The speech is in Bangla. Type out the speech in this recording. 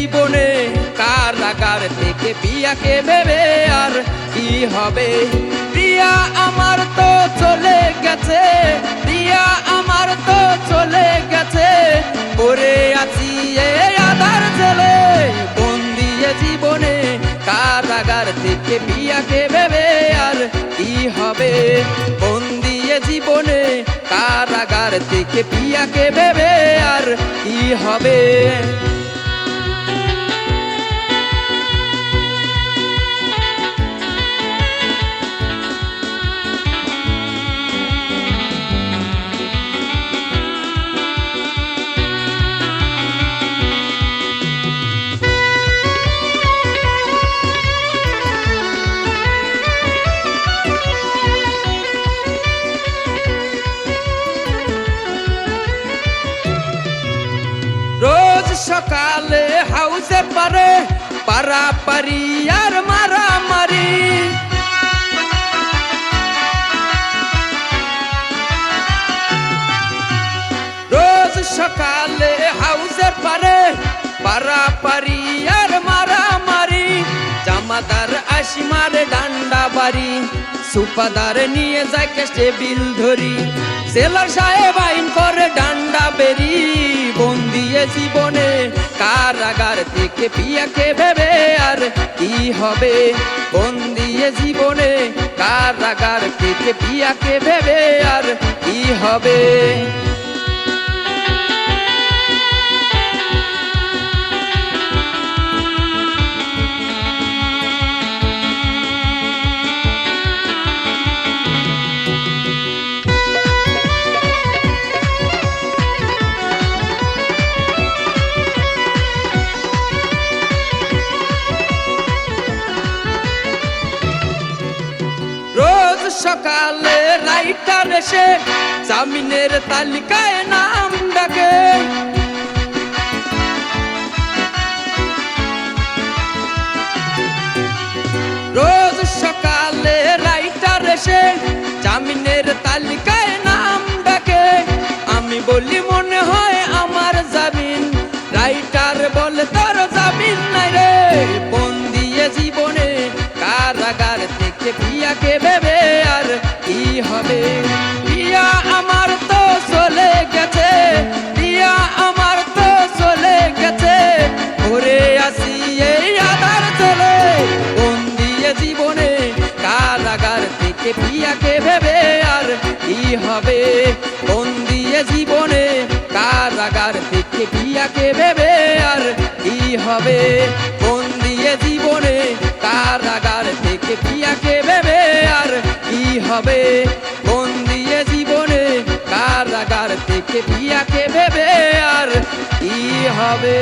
জীবনে কারাগার থেকে পিয়াকে ভেবে আর কি হবে। প্রিয়া আমার তো চলে গেছে, প্রিয়া আমার তো চলে গেছে, পড়ে আছি এই আধার জেলে। বন্দি জীবনে কারাগার থেকে পিয়াকে ভেবে আর কি হবে। বন্দি জীবনে কারাগার থেকে পিয়াকে ভেবে আর কি হবে। রোজ সকালে হাউসে পারে পারাপারি আর মারামারি, রোজ সকালে হাউসের পারে পারাপারি আর মারামারি। জামাদার আসি মারে ডান্ডা বাড়ি, সুপাদার নিয়ে যায় টেবিল ধরি, সেলার সাহেব আইন করে ডান্ডা বেরি। বন্দি জীবনে কারাগার থেকে পিয়াকে ভেবে আর কি হবে। বন্দি জীবনে কারাগার থেকে পিয়াকে ভেবে আর কি হবে। সকালে রাইটার এসে জামিনের তালিকায় নাম ডাকে, রোজ সকালে রাইটার এসে জামিনের তালিকায় নাম ডাকে। আমি বলি মনে হয় আমার জামিন, রাইটার বলে তোর জামিন নাই রে। বন্দি জীবনে কারাগার থেকে পিয়াকে ভেবে আর কি হবে। পিয়া আমার তো চলে গেছে, পিয়া আমার তো চলে গেছে, ঘুরে আসি এই আধার চলে। বন্দি জীবনে কারাগার থেকে পিয়াকে ভেবে আর কি হবে। বন্দি জীবনে কারাগার থেকে পিয়াকে ভেবে আর কি হবে। বন্দি জীবনে কারাগার থেকে পিয়াকে ভেবে আর কি হবে। বন্দি জীবনে কারাগার থেকে পিয়াকে ভেবে আর কি হবে।